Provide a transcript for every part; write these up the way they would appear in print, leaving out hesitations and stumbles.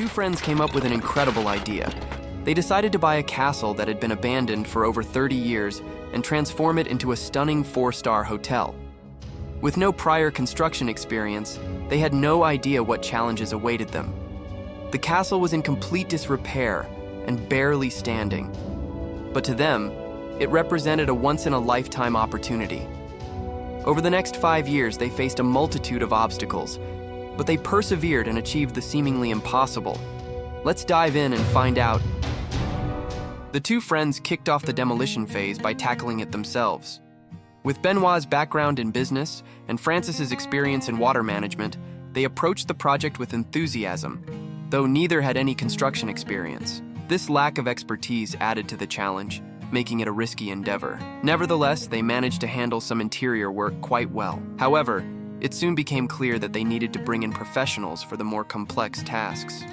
two friends came up with an incredible idea. They decided to buy a castle that had been abandoned for over 30 years and transform it into a stunning 4-star hotel. With no prior construction experience, they had no idea what challenges awaited them. The castle was in complete disrepair and barely standing. But to them, it represented a once-in-a-lifetime opportunity. Over the next 5 years, they faced a multitude of obstacles, but they persevered and achieved the seemingly impossible. Let's dive in and find out. The two friends kicked off the demolition phase by tackling it themselves. With Benoit's background in business and Francis's experience in water management, they approached the project with enthusiasm, though neither had any construction experience. This lack of expertise added to the challenge, making it a risky endeavor. Nevertheless, they managed to handle some interior work quite well. However, it soon became clear that they needed to bring in professionals for the more complex tasks.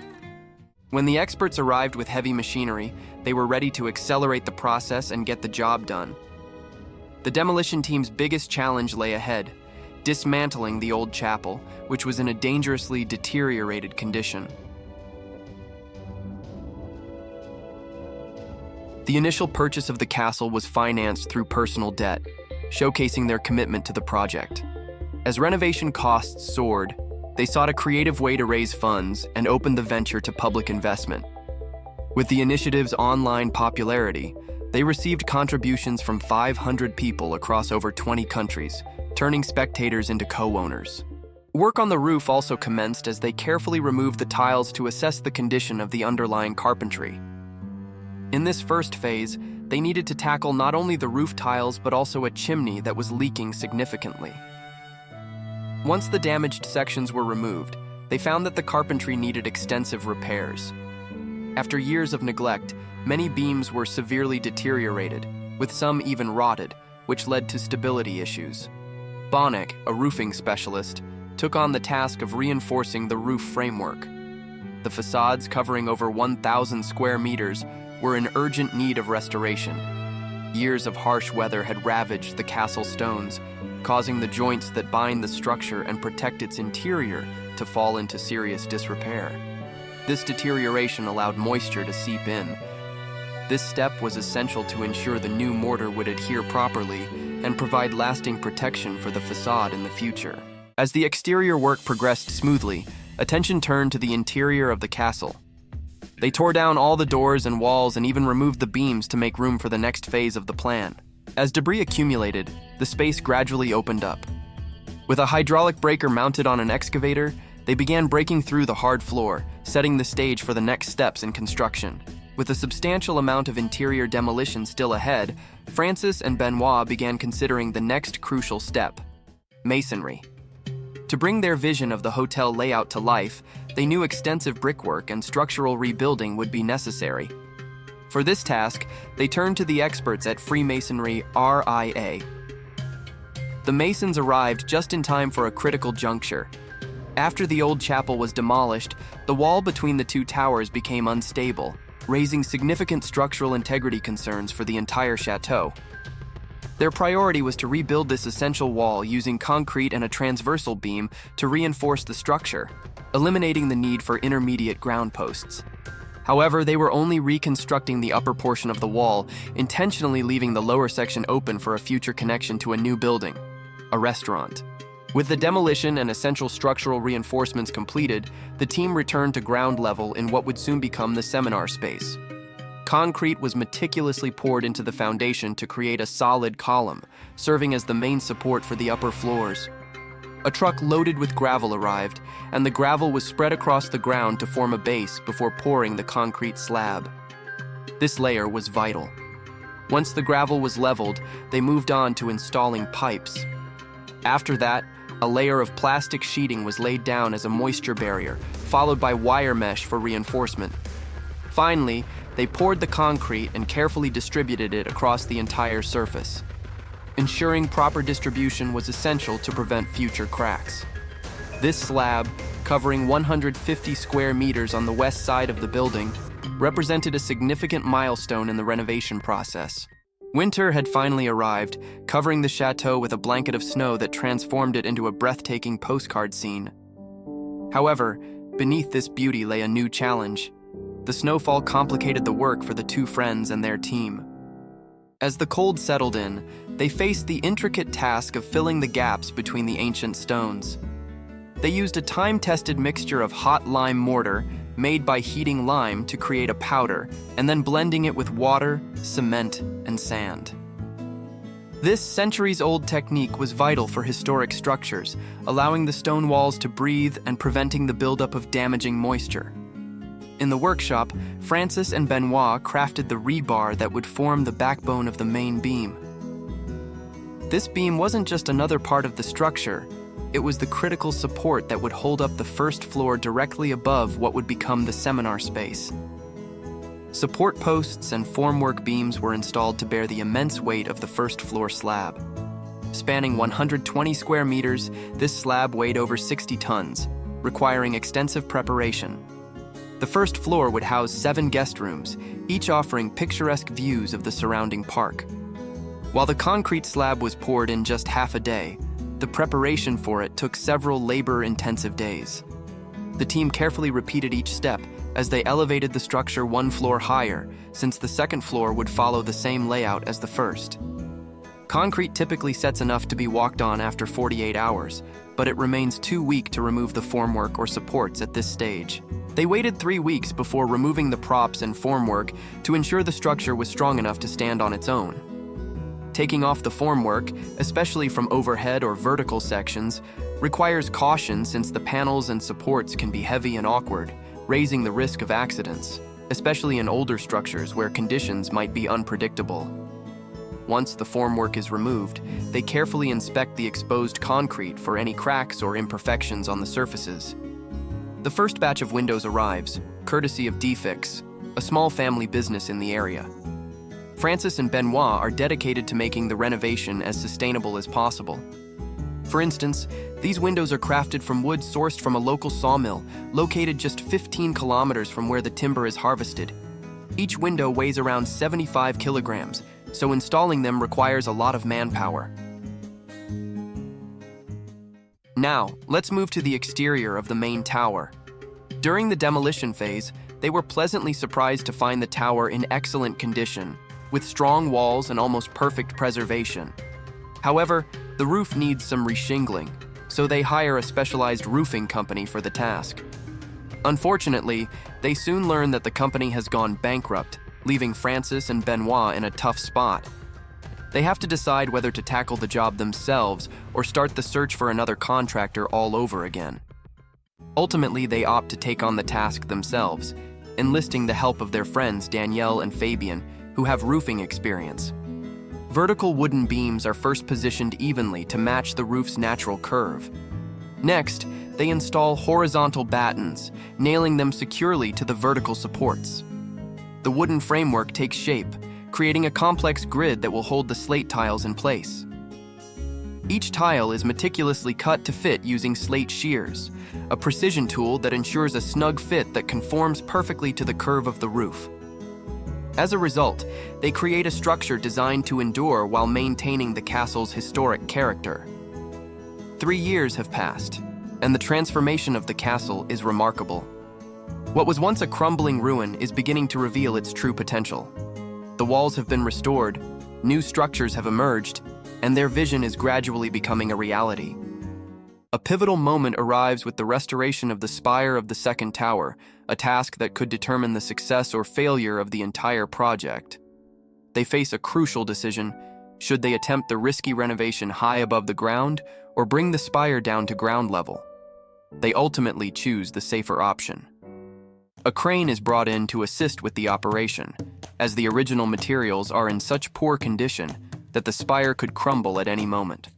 When the experts arrived with heavy machinery, they were ready to accelerate the process and get the job done. The demolition team's biggest challenge lay ahead, dismantling the old chapel, which was in a dangerously deteriorated condition. The initial purchase of the castle was financed through personal debt, showcasing their commitment to the project. As renovation costs soared, they sought a creative way to raise funds and opened the venture to public investment. With the initiative's online popularity, they received contributions from 500 people across over 20 countries, turning spectators into co-owners. Work on the roof also commenced as they carefully removed the tiles to assess the condition of the underlying carpentry. In this first phase, they needed to tackle not only the roof tiles but also a chimney that was leaking significantly. Once the damaged sections were removed, they found that the carpentry needed extensive repairs. After years of neglect, many beams were severely deteriorated, with some even rotted, which led to stability issues. Bonnick, a roofing specialist, took on the task of reinforcing the roof framework. The facades, covering over 1,000 square meters, were in urgent need of restoration. Years of harsh weather had ravaged the castle stones, causing the joints that bind the structure and protect its interior to fall into serious disrepair. This deterioration allowed moisture to seep in. This step was essential to ensure the new mortar would adhere properly and provide lasting protection for the facade in the future. As the exterior work progressed smoothly, attention turned to the interior of the castle. They tore down all the doors and walls and even removed the beams to make room for the next phase of the plan. As debris accumulated, the space gradually opened up. With a hydraulic breaker mounted on an excavator, they began breaking through the hard floor, setting the stage for the next steps in construction. With a substantial amount of interior demolition still ahead, Francis and Benoit began considering the next crucial step: masonry. To bring their vision of the hotel layout to life, they knew extensive brickwork and structural rebuilding would be necessary. For this task, they turned to the experts at Freemasonry RIA. The masons arrived just in time for a critical juncture. After the old chapel was demolished, the wall between the two towers became unstable, raising significant structural integrity concerns for the entire chateau. Their priority was to rebuild this essential wall using concrete and a transversal beam to reinforce the structure, eliminating the need for intermediate ground posts. However, they were only reconstructing the upper portion of the wall, intentionally leaving the lower section open for a future connection to a new building, a restaurant. With the demolition and essential structural reinforcements completed, the team returned to ground level in what would soon become the seminar space. Concrete was meticulously poured into the foundation to create a solid column, serving as the main support for the upper floors. A truck loaded with gravel arrived, and the gravel was spread across the ground to form a base before pouring the concrete slab. This layer was vital. Once the gravel was leveled, they moved on to installing pipes. After that, a layer of plastic sheeting was laid down as a moisture barrier, followed by wire mesh for reinforcement. Finally, they poured the concrete and carefully distributed it across the entire surface. Ensuring proper distribution was essential to prevent future cracks. This slab, covering 150 square meters on the west side of the building, represented a significant milestone in the renovation process. Winter had finally arrived, covering the chateau with a blanket of snow that transformed it into a breathtaking postcard scene. However, beneath this beauty lay a new challenge. The snowfall complicated the work for the two friends and their team. As the cold settled in, they faced the intricate task of filling the gaps between the ancient stones. They used a time-tested mixture of hot lime mortar made by heating lime to create a powder and then blending it with water, cement, and sand. This centuries-old technique was vital for historic structures, allowing the stone walls to breathe and preventing the buildup of damaging moisture. In the workshop, Francis and Benoit crafted the rebar that would form the backbone of the main beam. This beam wasn't just another part of the structure, it was the critical support that would hold up the first floor directly above what would become the seminar space. Support posts and formwork beams were installed to bear the immense weight of the first floor slab. Spanning 120 square meters, this slab weighed over 60 tons, requiring extensive preparation. The first floor would house 7 guest rooms, each offering picturesque views of the surrounding park. While the concrete slab was poured in just half a day, the preparation for it took several labor-intensive days. The team carefully repeated each step as they elevated the structure one floor higher, since the second floor would follow the same layout as the first. Concrete typically sets enough to be walked on after 48 hours, but it remains too weak to remove the formwork or supports at this stage. They waited 3 weeks before removing the props and formwork to ensure the structure was strong enough to stand on its own. Taking off the formwork, especially from overhead or vertical sections, requires caution since the panels and supports can be heavy and awkward, raising the risk of accidents, especially in older structures where conditions might be unpredictable. Once the formwork is removed, they carefully inspect the exposed concrete for any cracks or imperfections on the surfaces. The first batch of windows arrives, courtesy of Defix, a small family business in the area. Francis and Benoit are dedicated to making the renovation as sustainable as possible. For instance, these windows are crafted from wood sourced from a local sawmill, located just 15 kilometers from where the timber is harvested. Each window weighs around 75 kilograms, so installing them requires a lot of manpower. Now, let's move to the exterior of the main tower. During the demolition phase, they were pleasantly surprised to find the tower in excellent condition, with strong walls and almost perfect preservation. However, the roof needs some reshingling, so they hire a specialized roofing company for the task. Unfortunately, they soon learn that the company has gone bankrupt, leaving Francis and Benoit in a tough spot. They have to decide whether to tackle the job themselves or start the search for another contractor all over again. Ultimately, they opt to take on the task themselves, enlisting the help of their friends Danielle and Fabian, who have roofing experience. Vertical wooden beams are first positioned evenly to match the roof's natural curve. Next, they install horizontal battens, nailing them securely to the vertical supports. The wooden framework takes shape, creating a complex grid that will hold the slate tiles in place. Each tile is meticulously cut to fit using slate shears, a precision tool that ensures a snug fit that conforms perfectly to the curve of the roof. As a result, they create a structure designed to endure while maintaining the castle's historic character. 3 years have passed, and the transformation of the castle is remarkable. What was once a crumbling ruin is beginning to reveal its true potential. The walls have been restored, new structures have emerged, and their vision is gradually becoming a reality. A pivotal moment arrives with the restoration of the spire of the second tower, a task that could determine the success or failure of the entire project. They face a crucial decision: should they attempt the risky renovation high above the ground or bring the spire down to ground level? They ultimately choose the safer option. A crane is brought in to assist with the operation, as the original materials are in such poor condition that the spire could crumble at any moment.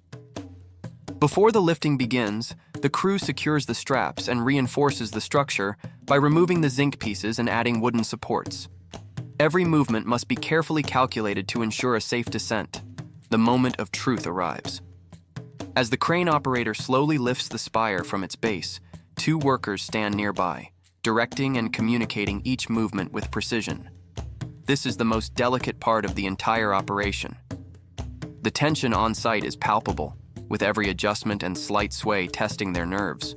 Before the lifting begins, the crew secures the straps and reinforces the structure by removing the zinc pieces and adding wooden supports. Every movement must be carefully calculated to ensure a safe descent. The moment of truth arrives. As the crane operator slowly lifts the spire from its base, 2 workers stand nearby, directing and communicating each movement with precision. This is the most delicate part of the entire operation. The tension on site is palpable, with every adjustment and slight sway testing their nerves.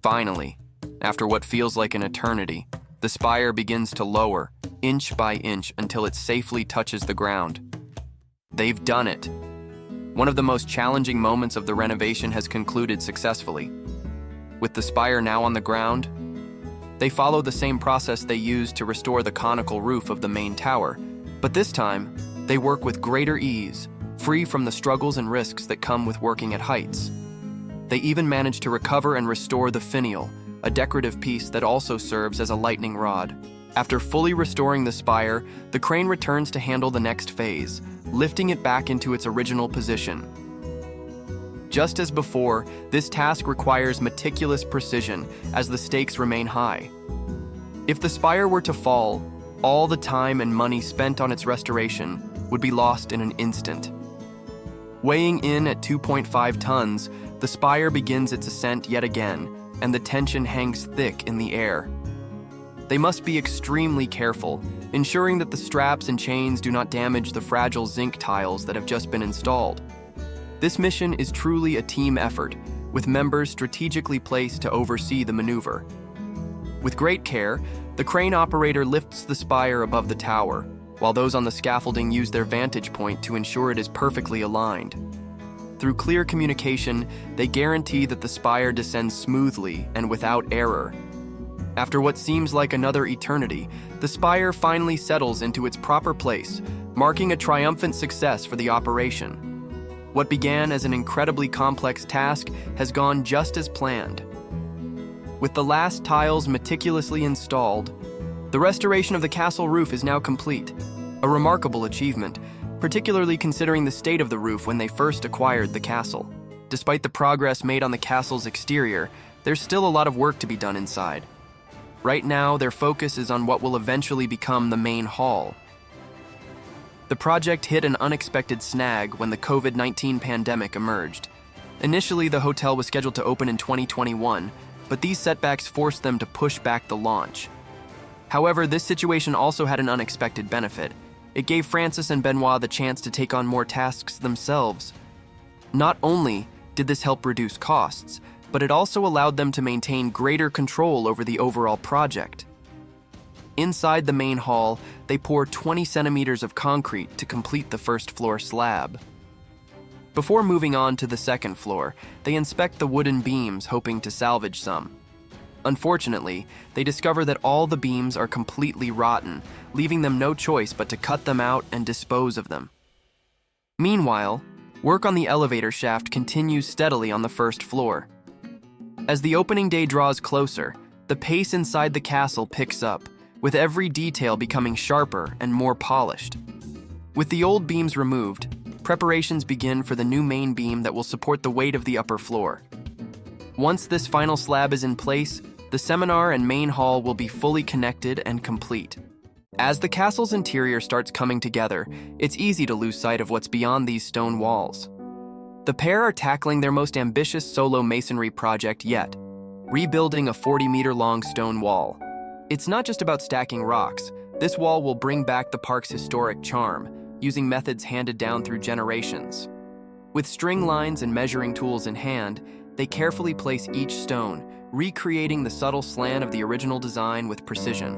Finally, After what feels like an eternity, the spire begins to lower, inch by inch, until it safely touches the ground. They've done it. One of the most challenging moments of the renovation has concluded successfully. With the spire now on the ground, they follow the same process they used to restore the conical roof of the main tower, but this time, they work with greater ease, free from the struggles and risks that come with working at heights. They even manage to recover and restore the finial, a decorative piece that also serves as a lightning rod. After fully restoring the spire, the crane returns to handle the next phase, lifting it back into its original position. Just as before, this task requires meticulous precision as the stakes remain high. If the spire were to fall, all the time and money spent on its restoration would be lost in an instant. Weighing in at 2.5 tons, the spire begins its ascent yet again, and the tension hangs thick in the air. They must be extremely careful, ensuring that the straps and chains do not damage the fragile zinc tiles that have just been installed. This mission is truly a team effort, with members strategically placed to oversee the maneuver. With great care, the crane operator lifts the spire above the tower, while those on the scaffolding use their vantage point to ensure it is perfectly aligned. Through clear communication, they guarantee that the spire descends smoothly and without error. After what seems like another eternity, the spire finally settles into its proper place, marking a triumphant success for the operation. What began as an incredibly complex task has gone just as planned. With the last tiles meticulously installed, the restoration of the castle roof is now complete, a remarkable achievement, particularly considering the state of the roof when they first acquired the castle. Despite the progress made on the castle's exterior, there's still a lot of work to be done inside. Right now, their focus is on what will eventually become the main hall. The project hit an unexpected snag when the COVID-19 pandemic emerged. Initially, the hotel was scheduled to open in 2021, but these setbacks forced them to push back the launch. However, this situation also had an unexpected benefit. It gave Francis and Benoit the chance to take on more tasks themselves. Not only did this help reduce costs, but it also allowed them to maintain greater control over the overall project. Inside the main hall, they pour 20 centimeters of concrete to complete the first floor slab. Before moving on to the second floor, they inspect the wooden beams, hoping to salvage some. Unfortunately, they discover that all the beams are completely rotten, leaving them no choice but to cut them out and dispose of them. Meanwhile, work on the elevator shaft continues steadily on the first floor. As the opening day draws closer, the pace inside the castle picks up, with every detail becoming sharper and more polished. With the old beams removed, preparations begin for the new main beam that will support the weight of the upper floor. Once this final slab is in place, the seminar and main hall will be fully connected and complete. As the castle's interior starts coming together, it's easy to lose sight of what's beyond these stone walls. The pair are tackling their most ambitious solo masonry project yet, rebuilding a 40-meter-long stone wall. It's not just about stacking rocks. This wall will bring back the park's historic charm, using methods handed down through generations. With string lines and measuring tools in hand, they carefully place each stone, recreating the subtle slant of the original design with precision.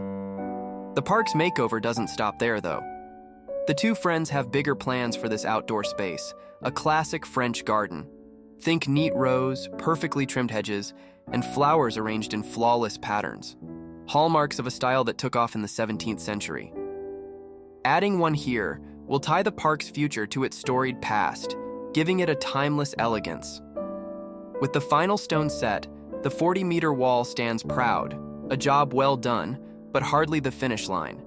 The park's makeover doesn't stop there, though. The two friends have bigger plans for this outdoor space, a classic French garden. Think neat rows, perfectly trimmed hedges, and flowers arranged in flawless patterns, hallmarks of a style that took off in the 17th century. Adding one here will tie the park's future to its storied past, giving it a timeless elegance. With the final stone set, the 40-meter wall stands proud, a job well done, but hardly the finish line.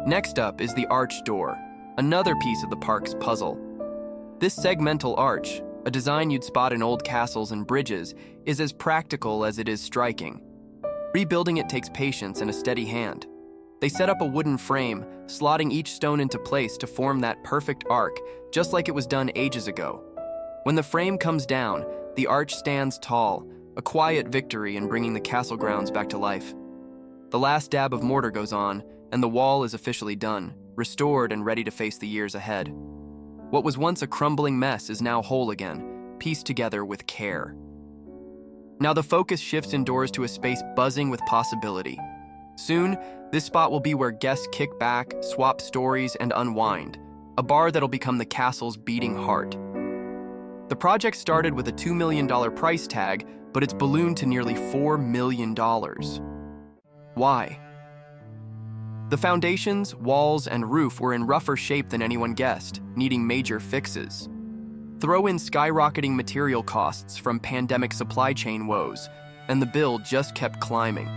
Next up is the arch door, another piece of the park's puzzle. This segmental arch, a design you'd spot in old castles and bridges, is as practical as it is striking. Rebuilding it takes patience and a steady hand. They set up a wooden frame, slotting each stone into place to form that perfect arc, just like it was done ages ago. When the frame comes down, the arch stands tall, a quiet victory in bringing the castle grounds back to life. The last dab of mortar goes on, and the wall is officially done, restored and ready to face the years ahead. What was once a crumbling mess is now whole again, pieced together with care. Now the focus shifts indoors to a space buzzing with possibility. Soon, this spot will be where guests kick back, swap stories, and unwind, a bar that'll become the castle's beating heart. The project started with a $2 million price tag, but it's ballooned to nearly $4 million. Why? The foundations, walls, and roof were in rougher shape than anyone guessed, needing major fixes. Throw in skyrocketing material costs from pandemic supply chain woes, and the bill just kept climbing.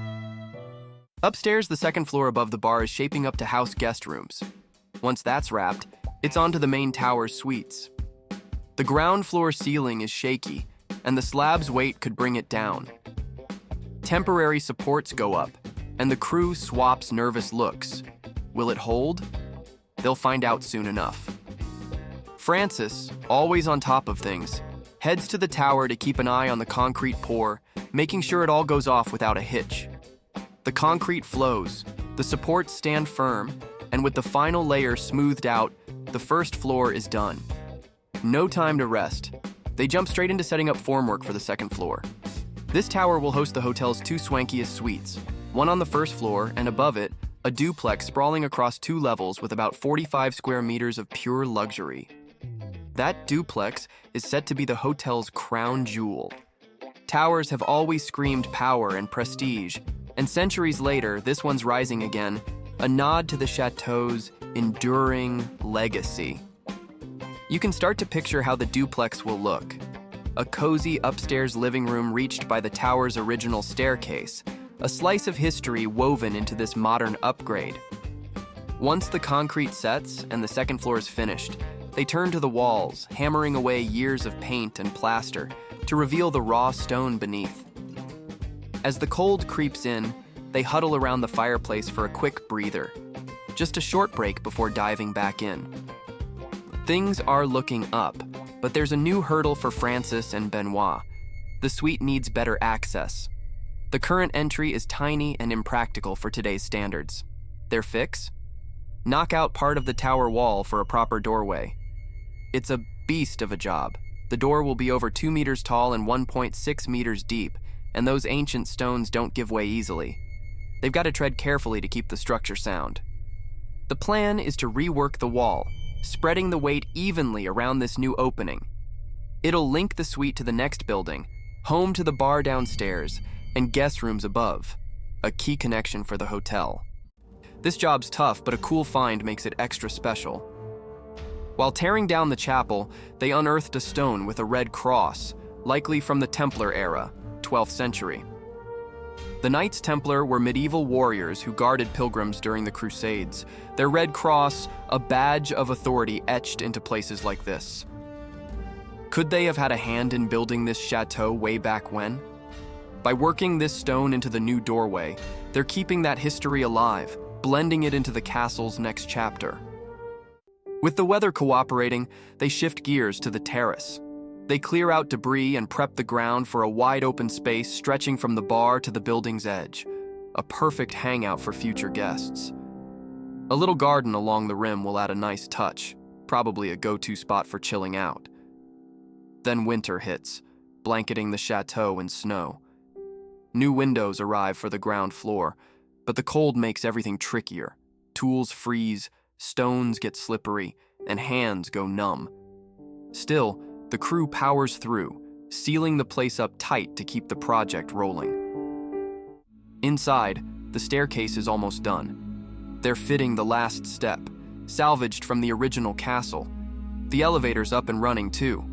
Upstairs, the second floor above the bar is shaping up to house guest rooms. Once that's wrapped, it's onto the main tower's suites. The ground floor ceiling is shaky, and the slab's weight could bring it down. Temporary supports go up, and the crew swaps nervous looks. Will it hold? They'll find out soon enough. Francis, always on top of things, heads to the tower to keep an eye on the concrete pour, making sure it all goes off without a hitch. The concrete flows, the supports stand firm, and with the final layer smoothed out, the first floor is done. No time to rest. They jump straight into setting up formwork for the second floor. This tower will host the hotel's two swankiest suites, one on the first floor, and above it, a duplex sprawling across 2 levels with about 45 square meters of pure luxury. That duplex is set to be the hotel's crown jewel. Towers have always screamed power and prestige, and centuries later, this one's rising again, a nod to the chateau's enduring legacy. You can start to picture how the duplex will look. A cozy upstairs living room reached by the tower's original staircase, a slice of history woven into this modern upgrade. Once the concrete sets and the second floor is finished, they turn to the walls, hammering away years of paint and plaster to reveal the raw stone beneath. As the cold creeps in, they huddle around the fireplace for a quick breather, just a short break before diving back in. Things are looking up, but there's a new hurdle for Francis and Benoit. The suite needs better access. The current entry is tiny and impractical for today's standards. Their fix? Knock out part of the tower wall for a proper doorway. It's a beast of a job. The door will be over 2 meters tall and 1.6 meters deep, and those ancient stones don't give way easily. They've got to tread carefully to keep the structure sound. The plan is to rework the wall, spreading the weight evenly around this new opening. It'll link the suite to the next building, home to the bar downstairs, and guest rooms above, a key connection for the hotel. This job's tough, but a cool find makes it extra special. While tearing down the chapel, they unearthed a stone with a red cross, likely from the Templar era, 12th century. The Knights Templar were medieval warriors who guarded pilgrims during the Crusades, their red cross a badge of authority etched into places like this. Could they have had a hand in building this chateau way back when? By working this stone into the new doorway, they're keeping that history alive, blending it into the castle's next chapter. With the weather cooperating, they shift gears to the terrace. They clear out debris and prep the ground for a wide open space stretching from the bar to the building's edge, a perfect hangout for future guests. A little garden along the rim will add a nice touch, probably a go-to spot for chilling out. Then winter hits, blanketing the chateau in snow. New windows arrive for the ground floor, but the cold makes everything trickier. Tools freeze, stones get slippery, and hands go numb. Still, the crew powers through, sealing the place up tight to keep the project rolling. Inside, the staircase is almost done. They're fitting the last step, salvaged from the original castle. The elevator's up and running too.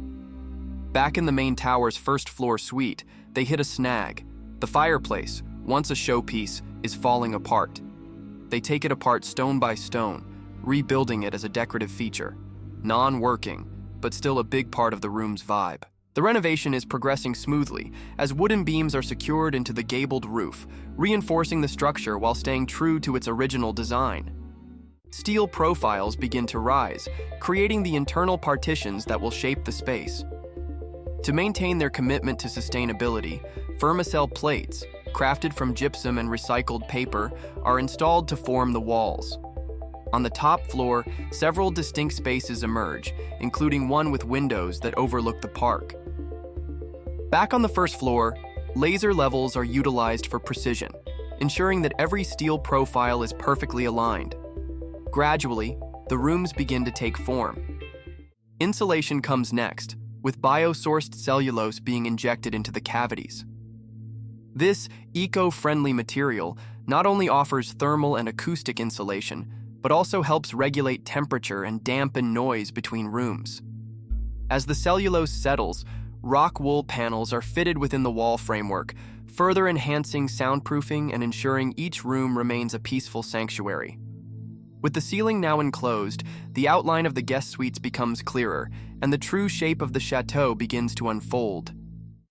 Back in the main tower's first floor suite, they hit a snag. The fireplace, once a showpiece, is falling apart. They take it apart stone by stone, rebuilding it as a decorative feature. Non-working, but still a big part of the room's vibe. The renovation is progressing smoothly as wooden beams are secured into the gabled roof, reinforcing the structure while staying true to its original design. Steel profiles begin to rise, creating the internal partitions that will shape the space. To maintain their commitment to sustainability, Fermacell plates, crafted from gypsum and recycled paper, are installed to form the walls. On the top floor, several distinct spaces emerge, including one with windows that overlook the park. Back on the first floor, Laser levels are utilized for precision, ensuring that every steel profile is perfectly aligned. Gradually, the rooms begin to take form. Insulation comes next, with bio-sourced cellulose being injected into the cavities. This eco-friendly material not only offers thermal and acoustic insulation, but also helps regulate temperature and dampen noise between rooms. As the cellulose settles, rock wool panels are fitted within the wall framework, further enhancing soundproofing and ensuring each room remains a peaceful sanctuary. With the ceiling now enclosed, the outline of the guest suites becomes clearer, and the true shape of the chateau begins to unfold.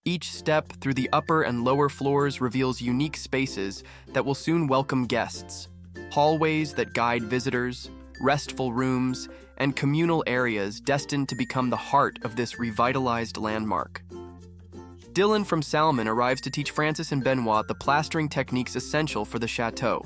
Each step through the upper and lower floors reveals unique spaces that will soon welcome guests. Hallways that guide visitors, restful rooms, and communal areas destined to become the heart of this revitalized landmark. Dylan from Salmon arrives to teach Francis and Benoit the plastering techniques essential for the chateau.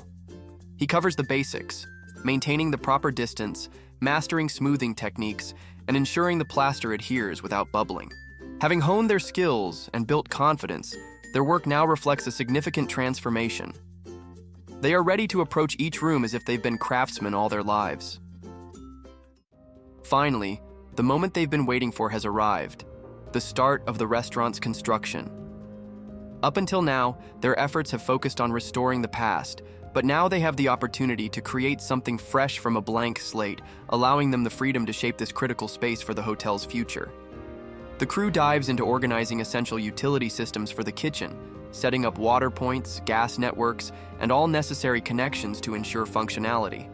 He covers the basics, maintaining the proper distance, mastering smoothing techniques, and ensuring the plaster adheres without bubbling. Having honed their skills and built confidence, their work now reflects a significant transformation. They are ready to approach each room as if they've been craftsmen all their lives. Finally, the moment they've been waiting for has arrived, the start of the restaurant's construction. Up until now, their efforts have focused on restoring the past, but now they have the opportunity to create something fresh from a blank slate, allowing them the freedom to shape this critical space for the hotel's future. The crew dives into organizing essential utility systems for the kitchen, setting up water points, gas networks, and all necessary connections to ensure functionality.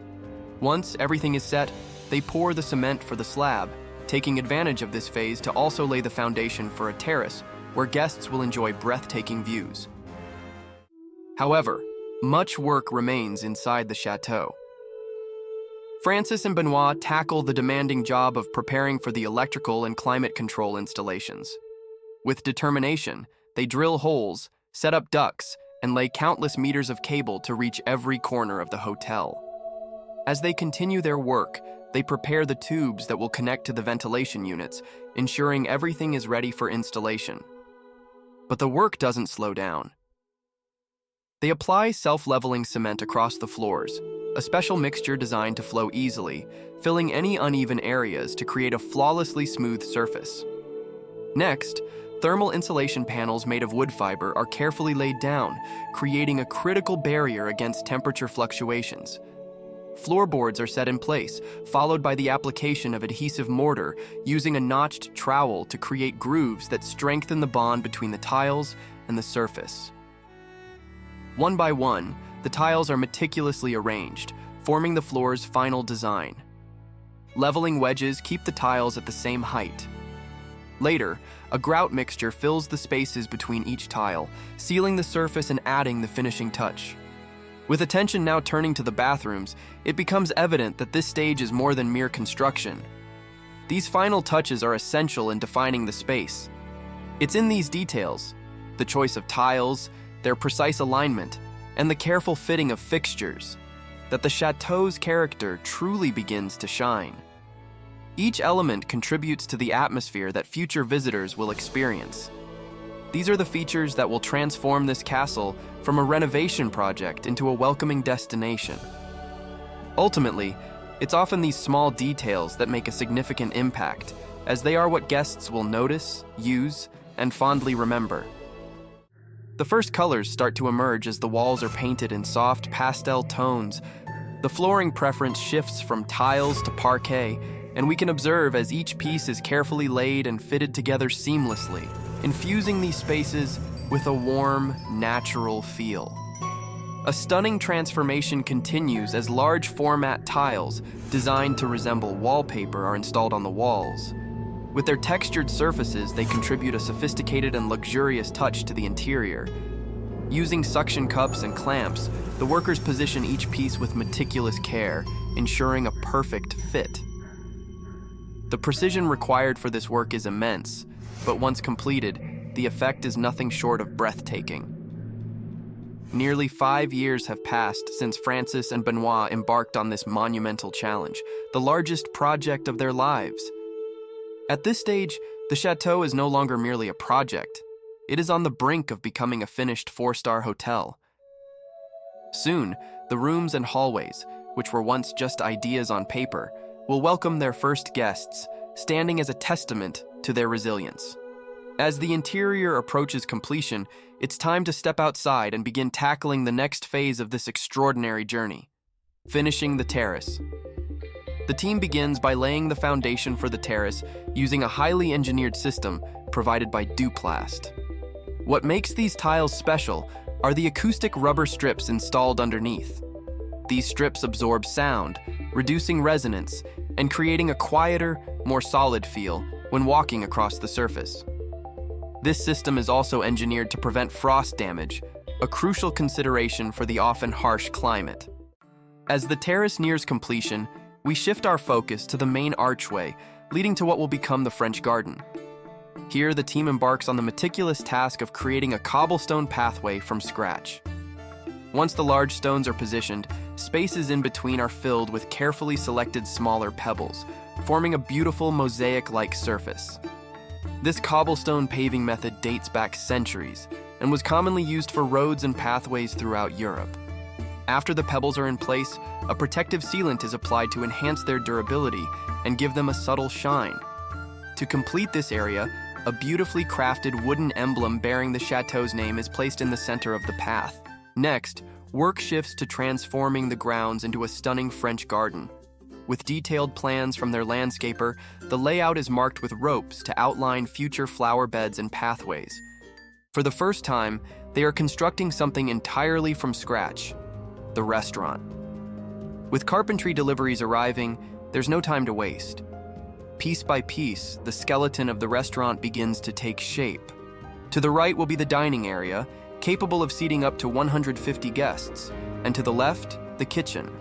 Once everything is set, they pour the cement for the slab, taking advantage of this phase to also lay the foundation for a terrace where guests will enjoy breathtaking views. However, much work remains inside the chateau. Francis and Benoit tackle the demanding job of preparing for the electrical and climate control installations. With determination, they drill holes, set up ducts, and lay countless meters of cable to reach every corner of the hotel. As they continue their work, they prepare the tubes that will connect to the ventilation units, ensuring everything is ready for installation. But the work doesn't slow down. They apply self-leveling cement across the floors, a special mixture designed to flow easily, filling any uneven areas to create a flawlessly smooth surface. Next, thermal insulation panels made of wood fiber are carefully laid down, creating a critical barrier against temperature fluctuations. Floorboards are set in place, followed by the application of adhesive mortar using a notched trowel to create grooves that strengthen the bond between the tiles and the surface. One by one, the tiles are meticulously arranged, forming the floor's final design. Leveling wedges keep the tiles at the same height. Later, a grout mixture fills the spaces between each tile, sealing the surface and adding the finishing touch. With attention now turning to the bathrooms, it becomes evident that this stage is more than mere construction. These final touches are essential in defining the space. It's in these details, the choice of tiles, their precise alignment, and the careful fitting of fixtures, that the chateau's character truly begins to shine. Each element contributes to the atmosphere that future visitors will experience. These are the features that will transform this castle from a renovation project into a welcoming destination. Ultimately, it's often these small details that make a significant impact, as they are what guests will notice, use, and fondly remember. The first colors start to emerge as the walls are painted in soft pastel tones. The flooring preference shifts from tiles to parquet, and we can observe as each piece is carefully laid and fitted together seamlessly, infusing these spaces with a warm, natural feel. A stunning transformation continues as large format tiles, designed to resemble wallpaper, are installed on the walls. With their textured surfaces, they contribute a sophisticated and luxurious touch to the interior. Using suction cups and clamps, the workers position each piece with meticulous care, ensuring a perfect fit. The precision required for this work is immense, but once completed, the effect is nothing short of breathtaking. Nearly 5 years have passed since Francis and Benoit embarked on this monumental challenge, the largest project of their lives. At this stage, the chateau is no longer merely a project. It is on the brink of becoming a finished 4-star hotel. Soon, the rooms and hallways, which were once just ideas on paper, will welcome their first guests, standing as a testament to their resilience. As the interior approaches completion, it's time to step outside and begin tackling the next phase of this extraordinary journey, finishing the terrace. The team begins by laying the foundation for the terrace using a highly engineered system provided by Duplast. What makes these tiles special are the acoustic rubber strips installed underneath. These strips absorb sound, reducing resonance and creating a quieter, more solid feel when walking across the surface. This system is also engineered to prevent frost damage, a crucial consideration for the often harsh climate. As the terrace nears completion, we shift our focus to the main archway, leading to what will become the French garden. Here, the team embarks on the meticulous task of creating a cobblestone pathway from scratch. Once the large stones are positioned, spaces in between are filled with carefully selected smaller pebbles, forming a beautiful mosaic-like surface. This cobblestone paving method dates back centuries and was commonly used for roads and pathways throughout Europe. After the pebbles are in place, a protective sealant is applied to enhance their durability and give them a subtle shine. To complete this area, a beautifully crafted wooden emblem bearing the chateau's name is placed in the center of the path. Next, work shifts to transforming the grounds into a stunning French garden. With detailed plans from their landscaper, the layout is marked with ropes to outline future flower beds and pathways. For the first time, they are constructing something entirely from scratch: the restaurant. With carpentry deliveries arriving, there's no time to waste. Piece by piece, the skeleton of the restaurant begins to take shape. To the right will be the dining area, capable of seating up to 150 guests, and to the left, the kitchen,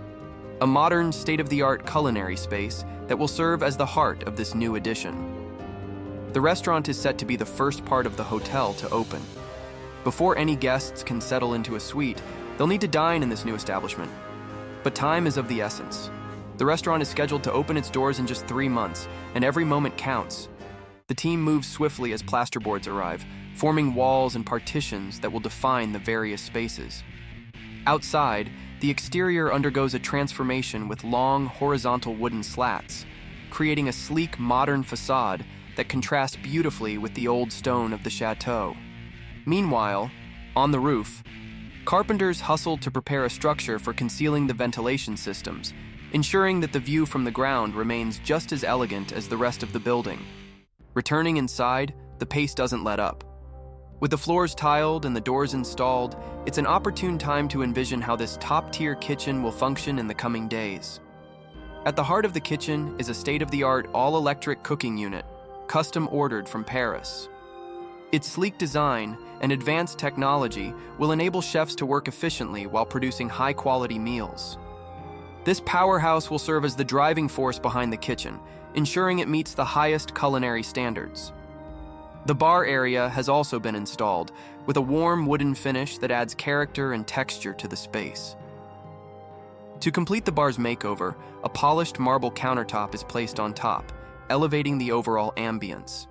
a modern, state-of-the-art culinary space that will serve as the heart of this new addition. The restaurant is set to be the first part of the hotel to open. Before any guests can settle into a suite, they'll need to dine in this new establishment. But time is of the essence. The restaurant is scheduled to open its doors in just 3 months, and every moment counts. The team moves swiftly as plasterboards arrive, forming walls and partitions that will define the various spaces. Outside, the exterior undergoes a transformation with long, horizontal wooden slats, creating a sleek, modern facade that contrasts beautifully with the old stone of the chateau. Meanwhile, on the roof, carpenters hustle to prepare a structure for concealing the ventilation systems, ensuring that the view from the ground remains just as elegant as the rest of the building. Returning inside, the pace doesn't let up. With the floors tiled and the doors installed, it's an opportune time to envision how this top-tier kitchen will function in the coming days. At the heart of the kitchen is a state-of-the-art all-electric cooking unit, custom-ordered from Paris. Its sleek design and advanced technology will enable chefs to work efficiently while producing high-quality meals. This powerhouse will serve as the driving force behind the kitchen, ensuring it meets the highest culinary standards. The bar area has also been installed, with a warm wooden finish that adds character and texture to the space. To complete the bar's makeover, a polished marble countertop is placed on top, elevating the overall ambience.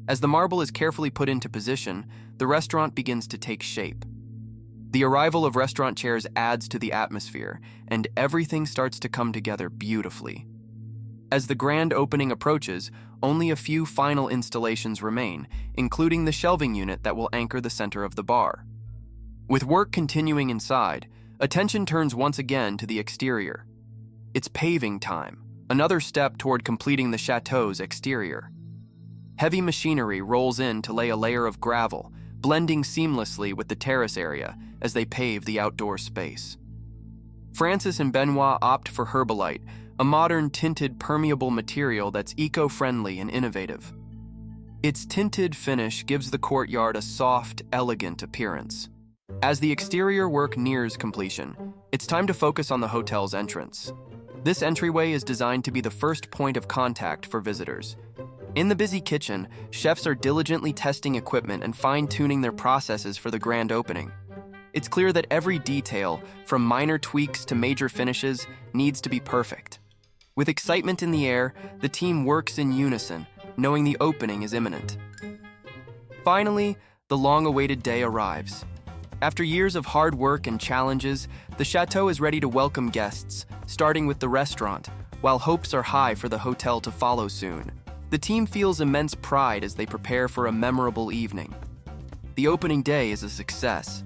As the marble is carefully put into position, the restaurant begins to take shape. The arrival of restaurant chairs adds to the atmosphere, and everything starts to come together beautifully. As the grand opening approaches, only a few final installations remain, including the shelving unit that will anchor the center of the bar. With work continuing inside, attention turns once again to the exterior. It's paving time, another step toward completing the chateau's exterior. Heavy machinery rolls in to lay a layer of gravel, blending seamlessly with the terrace area as they pave the outdoor space. Francis and Benoit opt for Herbalite, a modern tinted permeable material that's eco-friendly and innovative. Its tinted finish gives the courtyard a soft, elegant appearance. As the exterior work nears completion, it's time to focus on the hotel's entrance. This entryway is designed to be the first point of contact for visitors. In the busy kitchen, chefs are diligently testing equipment and fine-tuning their processes for the grand opening. It's clear that every detail, from minor tweaks to major finishes, needs to be perfect. With excitement in the air, the team works in unison, knowing the opening is imminent. Finally, the long-awaited day arrives. After years of hard work and challenges, the chateau is ready to welcome guests, starting with the restaurant, while hopes are high for the hotel to follow soon. The team feels immense pride as they prepare for a memorable evening. The opening day is a success.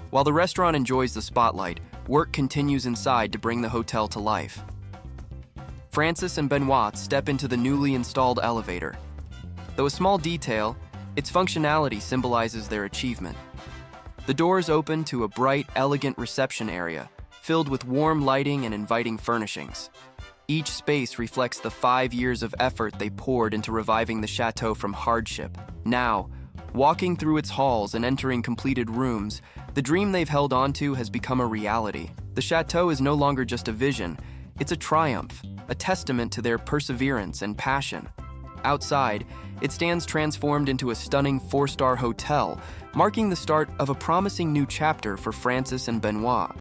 While the restaurant enjoys the spotlight, work continues inside to bring the hotel to life. Francis and Benoit step into the newly installed elevator. Though a small detail, its functionality symbolizes their achievement. The doors open to a bright, elegant reception area, filled with warm lighting and inviting furnishings. Each space reflects the 5 years of effort they poured into reviving the chateau from hardship. Now, walking through its halls and entering completed rooms, the dream they've held onto has become a reality. The chateau is no longer just a vision, it's a triumph, a testament to their perseverance and passion. Outside, it stands transformed into a stunning 4-star hotel, marking the start of a promising new chapter for Francis and Benoit.